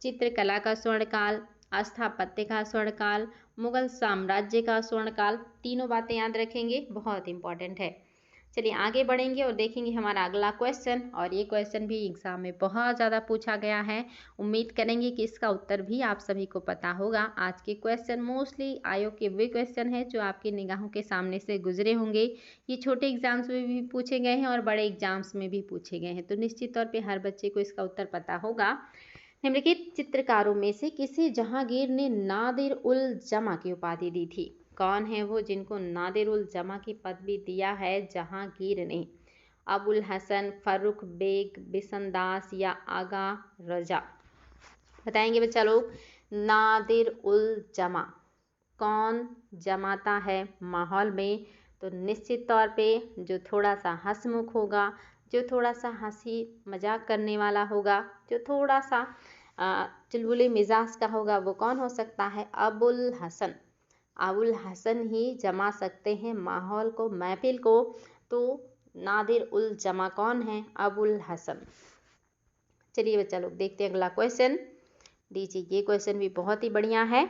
चित्रकला का स्वर्णकाल, स्थापत्य का स्वर्णकाल, मुगल साम्राज्य का स्वर्णकाल, तीनों बातें याद रखेंगे, बहुत इंपॉर्टेंट है। चलिए आगे बढ़ेंगे और देखेंगे हमारा अगला क्वेश्चन, और ये क्वेश्चन भी एग्जाम में बहुत ज़्यादा पूछा गया है। उम्मीद करेंगे कि इसका उत्तर भी आप सभी को पता होगा। आज के क्वेश्चन मोस्टली आयोग के वे क्वेश्चन हैं जो आपकी निगाहों के सामने से गुजरे होंगे। ये छोटे एग्जाम्स में भी पूछे गए हैं और बड़े एग्जाम्स में भी पूछे गए हैं, तो निश्चित तौर पर हर बच्चे को इसका उत्तर पता होगा। निम्नलिखित चित्रकारों में से किसे जहांगीर ने नादिर उल जमा की उपाधि दी थी। कौन है वो जिनको नादिर उल जमा की पदवी दिया है जहांगीर ने। अबुल हसन, फर्रुख बेग, बिसनदास या आगा रजा। बताएंगे बच्चा लोग। नादिर उल जमा कौन जमाता है माहौल में। तो निश्चित तौर पे जो थोड़ा सा हंसमुख होगा, जो थोड़ा सा हंसी मजाक करने वाला होगा, जो थोड़ा सा चुलबुले मिजाज का होगा, वो कौन हो सकता है, अबुल हसन। अबुल हसन ही जमा सकते हैं माहौल को, महफिल को। तो नादिर उल जमा कौन है, अबुल हसन। चलिए बच्चा लोग देखते हैं अगला क्वेश्चन। दीजिए ये क्वेश्चन भी बहुत ही बढ़िया है।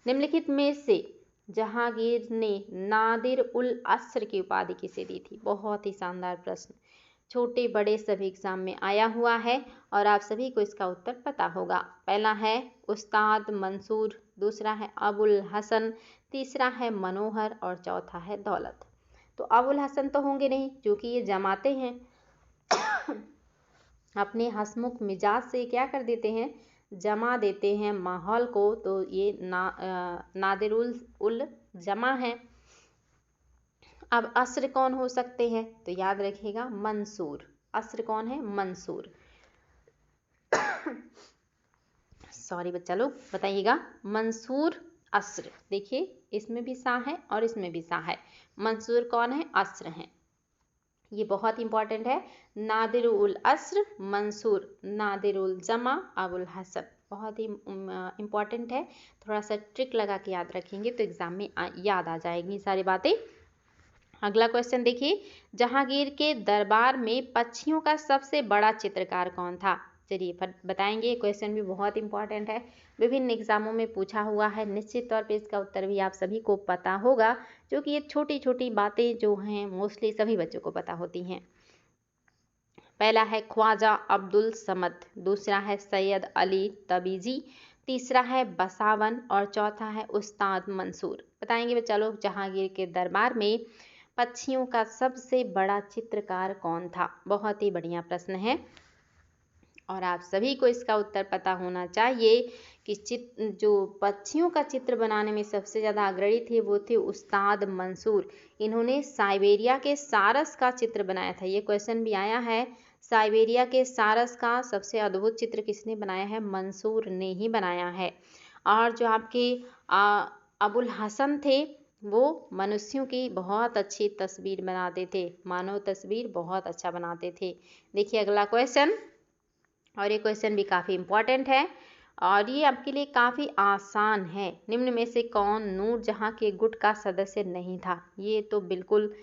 निम्नलिखित में से जहांगीर ने नादिर उल अस्र की उपाधि किसे दी थी। बहुत ही शानदार प्रश्न, छोटे बड़े सभी एग्जाम में आया हुआ है और आप सभी को इसका उत्तर पता होगा। पहला है उस्ताद मंसूर, दूसरा है अबुल हसन, तीसरा है मनोहर और चौथा है दौलत। तो अबुल हसन तो होंगे नहीं क्योंकि ये जमाते हैं अपने हंसमुख मिजाज से क्या कर देते हैं, जमा देते हैं माहौल को। तो ये नादिर उल जमा है। अब अस्र कौन हो सकते हैं, तो याद रखिएगा मंसूर। अस्र कौन है, मंसूर। सॉरी बच्चा लोग बताइएगा, मंसूर अस्र। देखिए इसमें भी सा है और इसमें भी सा है। मंसूर कौन है, अस्र हैं। ये बहुत इंपॉर्टेंट है। नादिर उल अस्र मंसूर, नादिर उल जमा अबुल हसन, बहुत ही इम्पॉर्टेंट है। थोड़ा सा ट्रिक लगा के याद रखेंगे तो एग्जाम में याद आ जाएगी सारी बातें। अगला क्वेश्चन देखिए, जहांगीर के दरबार में पक्षियों का सबसे बड़ा चित्रकार कौन था? चलिए बताएंगे। क्वेश्चन भी बहुत इंपॉर्टेंट है, विभिन्न एग्जामों में पूछा हुआ है, निश्चित तौर पे इसका उत्तर भी आप सभी को पता होगा, क्योंकि ये छोटी छोटी बातें जो हैं मोस्टली सभी बच्चों को पता होती हैं। पहला है ख्वाजा अब्दुल समद, दूसरा है सैयद अली तबीजी, तीसरा है बसावन और चौथा है उस्ताद मंसूर। बताएंगे बच्चा लोग, जहांगीर के दरबार में पक्षियों का सबसे बड़ा चित्रकार कौन था? बहुत ही बढ़िया प्रश्न है और आप सभी को इसका उत्तर पता होना चाहिए कि जो पक्षियों का चित्र बनाने में सबसे ज़्यादा अग्रणी थे वो थे उस्ताद मंसूर। इन्होंने साइबेरिया के सारस का चित्र बनाया था। ये क्वेश्चन भी आया है, साइबेरिया के सारस का सबसे अद्भुत चित्र किसने बनाया है? मंसूर ने ही बनाया है। और जो आपके अबुल हसन थे वो मनुष्यों की बहुत अच्छी तस्वीर बनाते थे, मानव तस्वीर बहुत अच्छा बनाते थे। देखिए अगला क्वेश्चन, और ये क्वेश्चन भी काफ़ी इम्पॉर्टेंट है और ये आपके लिए काफ़ी आसान है। निम्न में से कौन नूरजहां के गुट का सदस्य नहीं था? ये तो बिल्कुल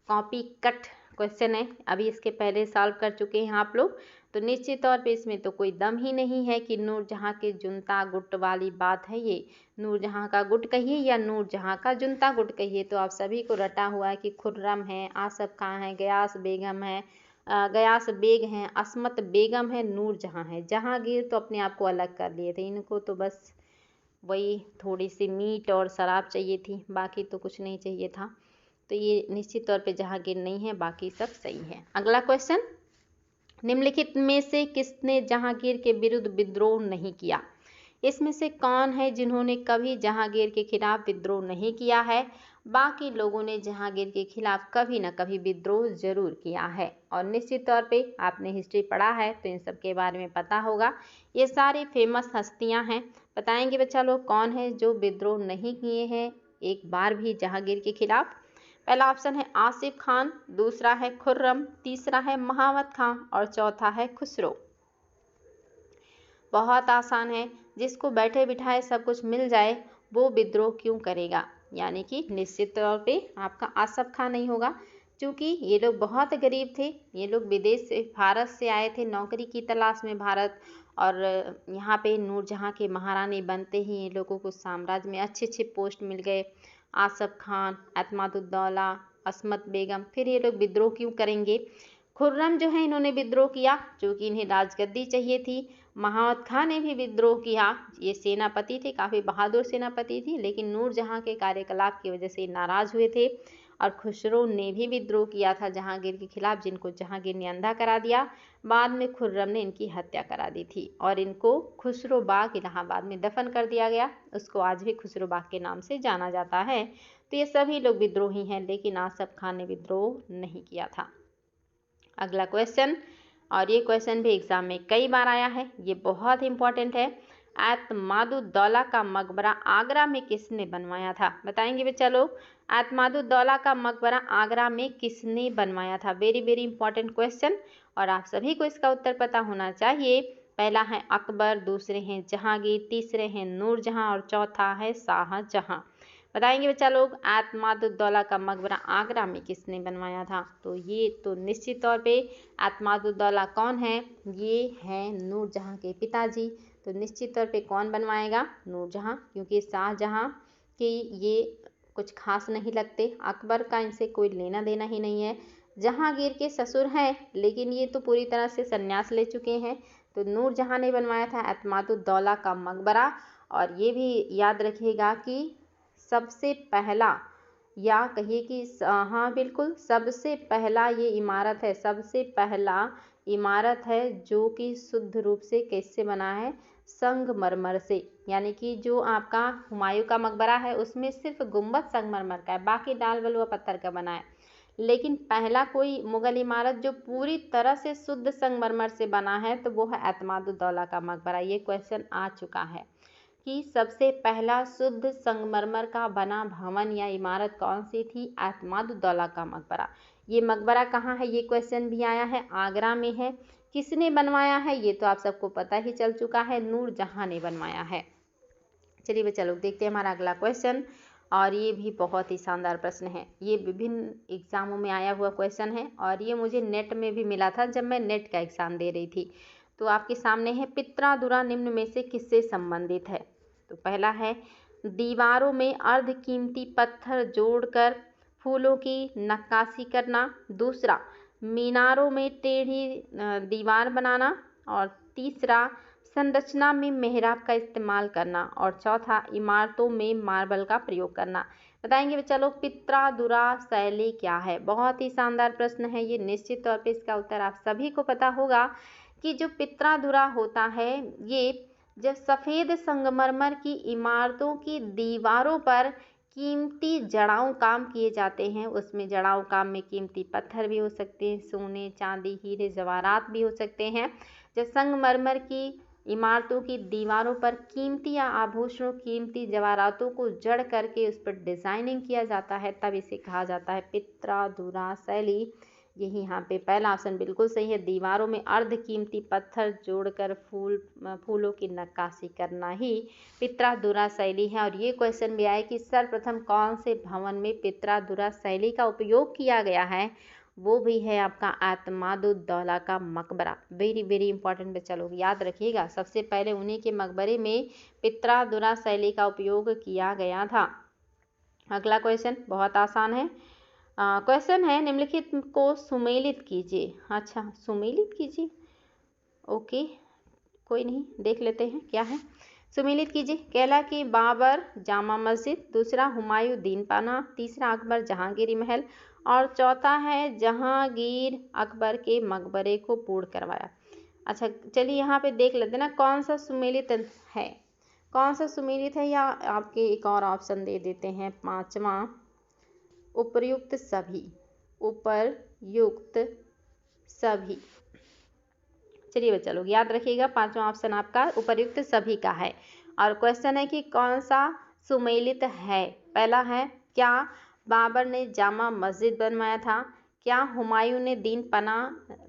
कॉपी कट क्वेश्चन है, अभी इसके पहले सॉल्व कर चुके हैं आप लोग, तो निश्चित तौर पे इसमें तो कोई दम ही नहीं है कि नूरजहां के जुनता गुट वाली बात है। ये नूरजहां का गुट कहिए या नूरजहां का जुनता गुट कहिए, तो आप सभी को रटा हुआ है कि खुर्रम है, आसफ खां है, गयास बेगम है, गयास बेग हैं, असमत बेगम है, नूरजहां है। जहांगीर तो अपने आप को अलग कर लिए थे, इनको तो बस वही थोड़ी सी मीट और शराब चाहिए थी, बाकी तो कुछ नहीं चाहिए था। तो ये निश्चित तौर पे जहांगीर नहीं है, बाकी सब सही है। अगला क्वेश्चन, निम्नलिखित में से किसने जहांगीर के विरुद्ध विद्रोह नहीं किया? इसमें से कौन है जिन्होंने कभी जहांगीर के खिलाफ विद्रोह नहीं किया है? बाकी लोगों ने जहांगीर के खिलाफ कभी ना कभी विद्रोह जरूर किया है और निश्चित तौर पे आपने हिस्ट्री पढ़ा है तो इन सब के बारे में पता होगा। ये सारी फेमस हस्तियां हैं। बताएंगे बच्चा लोग कौन है जो विद्रोह नहीं किए हैं एक बार भी जहांगीर के खिलाफ? पहला ऑप्शन है आसिफ खान, दूसरा है खुर्रम, तीसरा है महावत खां और चौथा है खुसरो। बहुत आसान है, जिसको बैठे बिठाए सब कुछ मिल जाए वो विद्रोह क्यों करेगा? यानी कि निश्चित तौर पे आपका आसिफ खान नहीं होगा, क्योंकि ये लोग बहुत गरीब थे। ये लोग विदेश से भारत से आए थे नौकरी की तलाश में भारत, और यहाँ पे नूरजहां के महारानी बनते ही ये लोगों को साम्राज्य में अच्छे अच्छे पोस्ट मिल गए। आसिफ खान, एतमादुद्दौला, असमत बेगम, फिर ये लोग विद्रोह क्यों करेंगे? खुर्रम जो है इन्होंने विद्रोह किया क्योंकि इन्हें राजगद्दी चाहिए थी। महावत खां ने भी विद्रोह किया, ये सेनापति थे, काफ़ी बहादुर सेनापति थी, लेकिन नूरजहां के कार्यकलाप की वजह से नाराज हुए थे। और खुसरो ने भी विद्रोह किया था जहांगीर के खिलाफ, जिनको जहांगीर ने अंधा करा दिया। बाद में खुर्रम ने इनकी हत्या करा दी थी और इनको खुसरो बाग इलाहाबाद में दफन कर दिया गया। उसको आज भी खुसरो बाग के नाम से जाना जाता है। तो ये सभी लोग विद्रोही हैं, लेकिन आसिफ खान ने विद्रोह नहीं किया था। अगला क्वेश्चन, और ये क्वेश्चन भी एग्जाम में कई बार आया है, ये बहुत इंपॉर्टेंट है। एतमादुद्दौला का मकबरा आगरा में किसने बनवाया था? बताएंगे बच्चा लोग, एतमादुद्दौला का मकबरा आगरा में किसने बनवाया था? वेरी वेरी इंपॉर्टेंट क्वेश्चन और आप सभी को इसका उत्तर पता होना चाहिए। पहला है अकबर, दूसरे हैं जहांगीर, तीसरे हैं नूरजहां और चौथा है शाहजहां। बताएंगे बच्चा लोग, एतमादुद्दौला का मकबरा आगरा में किसने बनवाया था? तो ये तो निश्चित तौर पे एतमादुद्दौला कौन है? ये हैं नूरजहां के पिताजी। तो निश्चित तौर पे कौन बनवाएगा? नूरजहां, क्योंकि शाहजहां के ये कुछ खास नहीं लगते, अकबर का इनसे कोई लेना देना ही नहीं है। जहांगीर के ससुर हैं लेकिन ये तो पूरी तरह से संन्यास ले चुके हैं। तो नूरजहां ने बनवाया था एतमादुद्दौला का मकबरा। और ये भी याद रखिएगा कि सबसे पहला, या कहिए कि हाँ बिल्कुल सबसे पहला ये इमारत है, सबसे पहला इमारत है जो कि शुद्ध रूप से कैसे बना है? संगमरमर से। यानी कि जो आपका हुमायूं का मकबरा है उसमें सिर्फ गुंबद संगमरमर का है, बाकी डाल बलुआ पत्थर का बना है। लेकिन पहला कोई मुगल इमारत जो पूरी तरह से शुद्ध संगमरमर से बना है तो वो है एतमादुद्दौला का मकबरा। ये क्वेश्चन आ चुका है कि सबसे पहला शुद्ध संगमरमर का बना भवन या इमारत कौन सी थी? एतमादुद्दौला का मकबरा। ये मकबरा कहाँ है, ये क्वेश्चन भी आया है, आगरा में है। किसने बनवाया है, ये तो आप सबको पता ही चल चुका है, नूरजहां ने बनवाया है। चलिए बच्चा लोग देखते हैं हमारा अगला क्वेश्चन, और ये भी बहुत ही शानदार प्रश्न है। ये विभिन्न एग्जामों में आया हुआ क्वेश्चन है, और ये मुझे नेट में भी मिला था जब मैं नेट का एग्जाम दे रही थी। तो आपके सामने है, पित्रादुरा निम्न में से किससे संबंधित है। तो पहला है, दीवारों में अर्धकीमती पत्थर जोड़कर फूलों की नक्काशी करना। दूसरा, मीनारों में टेढ़ी दीवार बनाना। और तीसरा, संरचना में मेहराब का इस्तेमाल करना। और चौथा, इमारतों में मार्बल का प्रयोग करना। बताएंगे बच्चा लोग पित्रादुरा शैली क्या है। बहुत ही शानदार प्रश्न है ये, निश्चित तौर पे इसका उत्तर आप सभी को पता होगा कि जो पित्रादुरा होता है, ये जब सफ़ेद संगमरमर की इमारतों की दीवारों पर कीमती जड़ाऊ काम किए जाते हैं, उसमें जड़ाऊ काम में कीमती पत्थर भी हो सकते हैं, सोने चांदी हीरे जवाहरात भी हो सकते हैं। जब संगमरमर की इमारतों की दीवारों पर कीमती या आभूषणों कीमती जवाहरातों को जड़ करके उस पर डिजाइनिंग किया जाता है, तब इसे कहा जाता है पित्रादुरा शैली। यही यहाँ पे पहला ऑप्शन बिल्कुल सही है, दीवारों में अर्ध कीमती पत्थर जोड़कर फूलों की नक्काशी करना ही पित्रादुरा शैली है। और ये क्वेश्चन भी आया कि सर्वप्रथम कौन से भवन में पित्रादुरा शैली का उपयोग किया गया है, वो भी है आपका एतमादुद्दौला का मकबरा। वेरी वेरी इंपॉर्टेंट बच्चा लोग याद रखिएगा, सबसे पहले उन्हीं के मकबरे में पित्रादुरा शैली का उपयोग किया गया था। अगला क्वेश्चन बहुत आसान है। क्वेश्चन है, निम्नलिखित को सुमेलित कीजिए। अच्छा, सुमेलित कीजिए, ओके कोई नहीं, देख लेते हैं क्या है। सुमेलित कीजिए, कहला कि बाबर जामा मस्जिद, दूसरा हुमायूं दीन पाना, तीसरा अकबर जहांगीरी महल, और चौथा है जहांगीर अकबर के मकबरे को पूर्ण करवाया। अच्छा चलिए यहाँ पे देख लेते ना कौन सा सुमेलित है, कौन सा सुमेलित है, या आपके एक और ऑप्शन दे देते हैं, पांचवा, उपर्युक्त सभी, उपर्युक्त सभी। चलिए बच्चा लोग याद रखिएगा, पांचवा ऑप्शन आपका उपर्युक्त सभी का है। और क्वेश्चन है कि कौन सा सुमेलित है। पहला है, क्या बाबर ने जामा मस्जिद बनवाया था, क्या हुमायूं ने दीन पना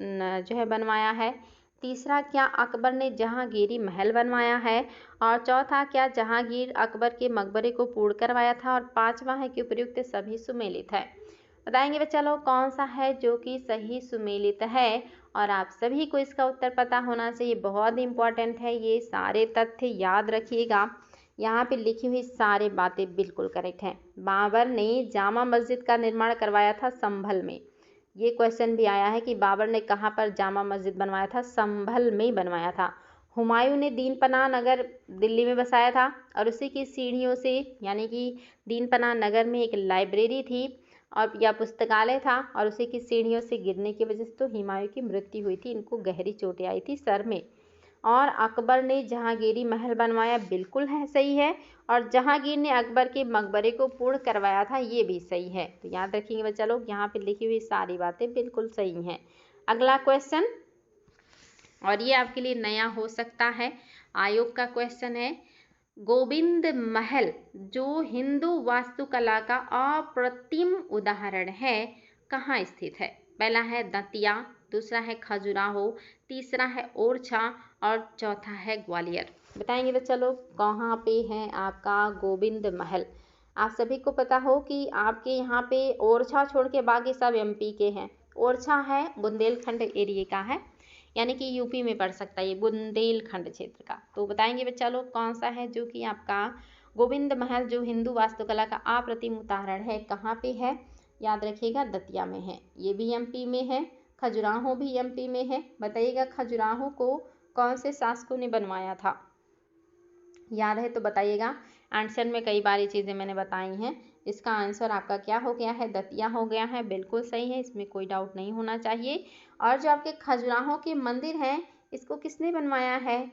जो है बनवाया है, तीसरा क्या अकबर ने जहांगीरी महल बनवाया है, और चौथा क्या जहांगीर अकबर के मकबरे को पूर्ण करवाया था, और पांचवा है कि उपयुक्त सभी सुमेलित है। बताएंगे बच्चा लोग कौन सा है जो कि सही सुमेलित है, और आप सभी को इसका उत्तर पता होना चाहिए, बहुत इंपॉर्टेंट है, ये सारे तथ्य याद रखिएगा। यहाँ पे लिखी हुई सारी बातें बिल्कुल करेक्ट हैं। बाबर ने जामा मस्जिद का निर्माण करवाया था संभल में। ये क्वेश्चन भी आया है कि बाबर ने कहाँ पर जामा मस्जिद बनवाया था, संभल में बनवाया था। हुमायूं ने दीन पनाह नगर दिल्ली में बसाया था, और उसी की सीढ़ियों से, यानी कि दीन पनाह नगर में एक लाइब्रेरी थी और या पुस्तकालय था, और उसी की सीढ़ियों से गिरने की वजह से तो हुमायूं की मृत्यु हुई थी, इनको गहरी चोटें आई थी सर में। और अकबर ने जहांगीरी महल बनवाया, बिल्कुल है सही है, और जहांगीर ने अकबर के मकबरे को पूर्ण करवाया था, ये भी सही है। तो याद रखेंगे बच्चा लोग, यहाँ पे लिखी हुई सारी बातें बिल्कुल सही हैं। अगला क्वेश्चन, और ये आपके लिए नया हो सकता है, आयोग का क्वेश्चन है, गोविंद महल जो हिंदू वास्तुकला का अप्रतिम उदाहरण है, कहाँ स्थित है। पहला है दतिया, दूसरा है खजुराहो, तीसरा है ओरछा, और चौथा है ग्वालियर। बताएंगे बच्चा लोग कहाँ पे है आपका गोविंद महल। आप सभी को पता हो कि आपके यहाँ पे ओरछा छोड़ के बाकी सब एमपी के हैं। ओरछा है बुंदेलखंड एरिया का है, यानी कि यूपी में पड़ सकता है, ये बुंदेलखंड क्षेत्र का। तो बताएंगे बच्चा लोग कौन सा है जो कि आपका गोविंद महल जो हिंदू वास्तुकला का अप्रतिम उदाहरण है, कहाँ पे है। याद रखिएगा दतिया में है, ये भी एमपी में है, खजुराहो भी एमपी में है। बताइएगा खजुराहो को कौन से शासकों ने बनवाया था, याद है तो बताइएगा। आंसर में कई बार ये चीज़ें मैंने बताई हैं, इसका आंसर आपका क्या हो गया है, दतिया हो गया है, बिल्कुल सही है, इसमें कोई डाउट नहीं होना चाहिए। और जो आपके खजुराहो के मंदिर हैं, इसको किसने बनवाया है,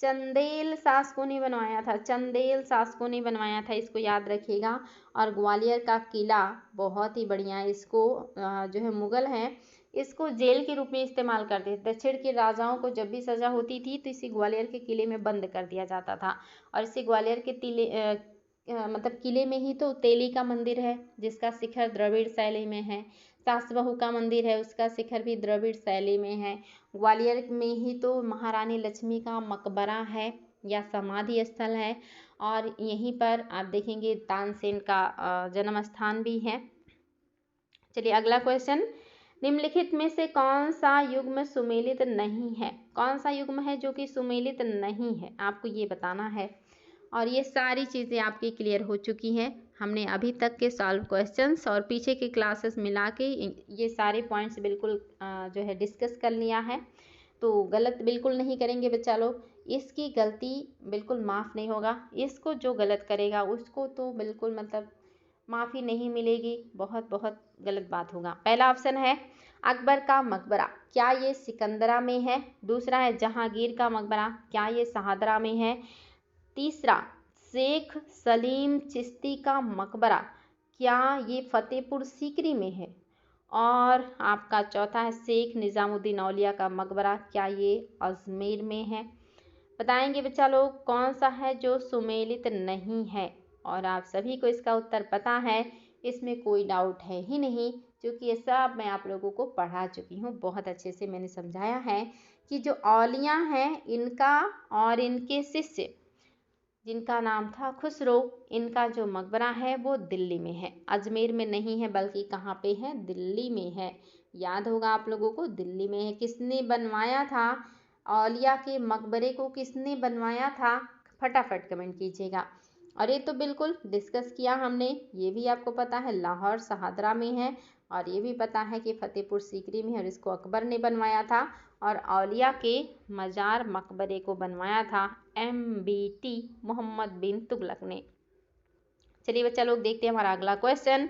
चंदेल शासकों ने बनवाया था, चंदेल शासकों ने बनवाया था, इसको याद रखिएगा। और ग्वालियर का किला बहुत ही बढ़िया है, इसको जो है मुगल हैं इसको जेल के रूप में इस्तेमाल करते थे। दक्षिण के राजाओं को जब भी सजा होती थी तो इसे ग्वालियर के किले में बंद कर दिया जाता था। और इसे ग्वालियर के मतलब किले में ही तो तेली का मंदिर है, जिसका शिखर द्रविड़ शैली में है। सासबहू का मंदिर है उसका शिखर भी द्रविड़ शैली में है। ग्वालियर में ही तो महारानी लक्ष्मी का मकबरा है या समाधि स्थल है, और यहीं पर आप देखेंगे तानसेन का जन्म स्थान भी है। चलिए अगला क्वेश्चन, निम्नलिखित में से कौन सा युग्म सुमेलित नहीं है? कौन सा युग्म है जो कि सुमेलित नहीं है, आपको ये बताना है। और ये सारी चीज़ें आपकी क्लियर हो चुकी हैं। हमने अभी तक के सॉल्व क्वेश्चंस और पीछे के क्लासेस मिला के ये सारे पॉइंट्स बिल्कुल जो है डिस्कस कर लिया है। तो गलत बिल्कुल नहीं करेंगे बच्चा लोग, इसकी गलती बिल्कुल माफ़ नहीं होगा। इसको जो गलत करेगा उसको तो बिल्कुल मतलब माफ़ी नहीं मिलेगी, बहुत बहुत गलत बात होगा। पहला ऑप्शन है अकबर का मकबरा, क्या ये सिकंदरा में है? दूसरा है जहांगीर का मकबरा, क्या ये शहादरा में है? तीसरा शेख सलीम चिश्ती का मकबरा, क्या ये फतेहपुर सीकरी में है? और आपका चौथा है शेख निज़ामुद्दीन औलिया का मकबरा, क्या ये अजमेर में है? बताएंगे बच्चा लोग कौन सा है जो सुमेलित नहीं है। और आप सभी को इसका उत्तर पता है, इसमें कोई डाउट है ही नहीं, क्योंकि ये सब मैं आप लोगों को पढ़ा चुकी हूँ। बहुत अच्छे से मैंने समझाया है कि जो औलिया हैं इनका और इनके शिष्य जिनका नाम था खुसरो, इनका जो मकबरा है वो दिल्ली में है, अजमेर में नहीं है, बल्कि कहाँ पे है? दिल्ली में है। याद होगा आप लोगों को, दिल्ली में है। किसने बनवाया था औलिया के मकबरे को, किसने बनवाया था? फटाफट कमेंट कीजिएगा। और ये तो बिल्कुल डिस्कस किया हमने, ये भी आपको पता है लाहौर शहादरा में है, और ये भी पता है कि फतेहपुर सीकरी में है और इसको अकबर ने बनवाया था। और औलिया के मज़ार मकबरे को बनवाया था MBT मोहम्मद बिन तुगलक ने। चलिए बच्चा लोग देखते हैं हमारा अगला क्वेश्चन,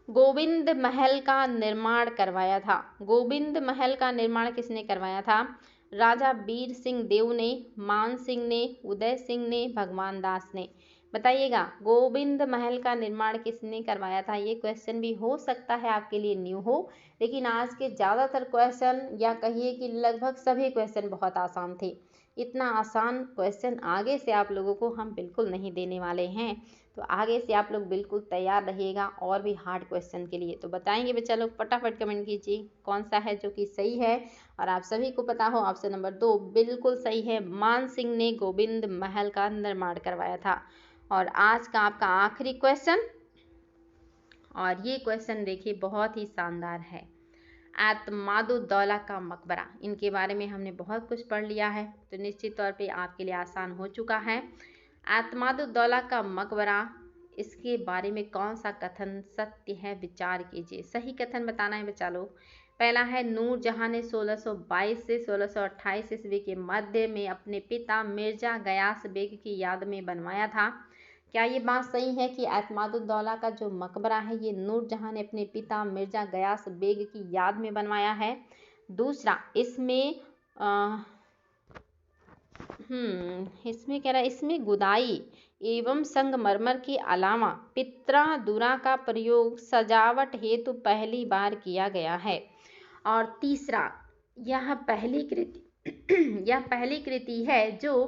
गोविंद महल का निर्माण करवाया था। गोविंद महल का निर्माण किसने करवाया था? राजा वीर सिंह देव ने, मान सिंह ने, उदय सिंह ने, भगवान दास ने। बताइएगा गोविंद महल का निर्माण किसने करवाया था? ये क्वेश्चन भी हो सकता है आपके लिए न्यू हो, लेकिन आज के ज़्यादातर क्वेश्चन या कहिए कि लगभग सभी क्वेश्चन बहुत आसान थे। इतना आसान क्वेश्चन आगे से आप लोगों को हम बिल्कुल नहीं देने वाले हैं, तो आगे से आप लोग बिल्कुल तैयार रहिएगा और भी हार्ड क्वेश्चन के लिए। तो बताएंगे बच्चा लोग, फटाफट कमेंट कीजिए कौन सा है जो कि सही है। और आप सभी को पता हो ऑप्शन नंबर 2 बिल्कुल सही है, मान सिंह ने गोविंद महल का निर्माण करवाया था। और आज का आपका आखिरी क्वेश्चन, और ये क्वेश्चन देखिए बहुत ही शानदार है, एतमादुद्दौला का मकबरा। इनके बारे में हमने बहुत कुछ पढ़ लिया है, तो निश्चित तौर पे आपके लिए आसान हो चुका है। एतमादुद्दौला का मकबरा, इसके बारे में कौन सा कथन सत्य है? विचार कीजिए, सही कथन बताना है बच्चा लोग। पहला है नूरजहां ने 1622 से 1628 ईस्वी के मध्य में अपने पिता मिर्जा गयास बेग की याद में बनवाया था। क्या ये बात सही है कि एतमादुद्दौला का जो मकबरा है ये नूरजहां ने अपने पिता मिर्जा गयास बेग की याद में बनवाया है? दूसरा, इसमें कह रहा है इसमें गुदाई एवं संगमरमर के अलावा पित्रा का प्रयोग सजावट हेतु पहली बार किया गया है। और तीसरा, यह पहली कृति है जो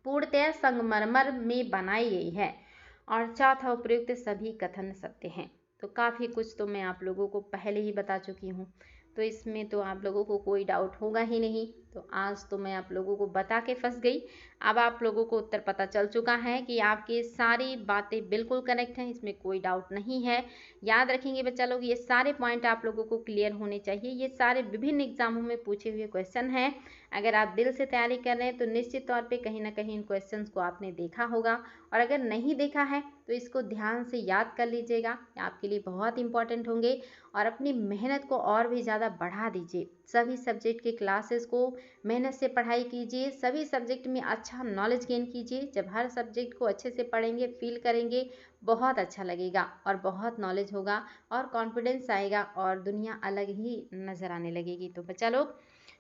पूर्णतः संगमरमर में बनाई गई है। और चौथा, उपयुक्त सभी कथन सत्य हैं। तो काफ़ी कुछ तो मैं आप लोगों को पहले ही बता चुकी हूँ, तो इसमें तो आप लोगों को कोई डाउट होगा ही नहीं। तो आज तो मैं आप लोगों को बता के फंस गई। अब आप लोगों को उत्तर पता चल चुका है कि आपकी सारी बातें बिल्कुल करेक्ट हैं, इसमें कोई डाउट नहीं है। याद रखेंगे बच्चा लोग, ये सारे पॉइंट आप लोगों को क्लियर होने चाहिए। ये सारे विभिन्न एग्जामों में पूछे हुए क्वेश्चन हैं। अगर आप दिल से तैयारी कर रहे हैं तो निश्चित तौर पे कहीं ना कहीं इन क्वेश्चंस को आपने देखा होगा, और अगर नहीं देखा है तो इसको ध्यान से याद कर लीजिएगा, आपके लिए बहुत इंपॉर्टेंट होंगे। और अपनी मेहनत को और भी ज़्यादा बढ़ा दीजिए। सभी सब्जेक्ट के क्लासेस को मेहनत से पढ़ाई कीजिए, सभी सब्जेक्ट में अच्छा नॉलेज गेन कीजिए। जब हर सब्जेक्ट को अच्छे से पढ़ेंगे, फील करेंगे, बहुत अच्छा लगेगा और बहुत नॉलेज होगा और कॉन्फिडेंस आएगा और दुनिया अलग ही नज़र आने लगेगी। तो बच्चा लोग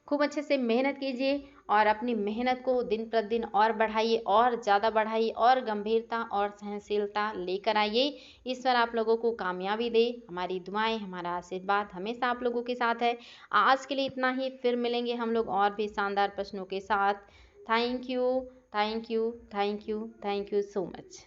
खूब अच्छे से मेहनत कीजिए और अपनी मेहनत को दिन प्रतिदिन और बढ़ाइए, और ज़्यादा बढ़ाइए, और गंभीरता और सहनशीलता लेकर आइए। ईश्वर आप लोगों को कामयाबी दे। हमारी दुआएं, हमारा आशीर्वाद हमेशा आप लोगों के साथ है। आज के लिए इतना ही, फिर मिलेंगे हम लोग और भी शानदार प्रश्नों के साथ। Thank you, thank you, thank you, thank you so much.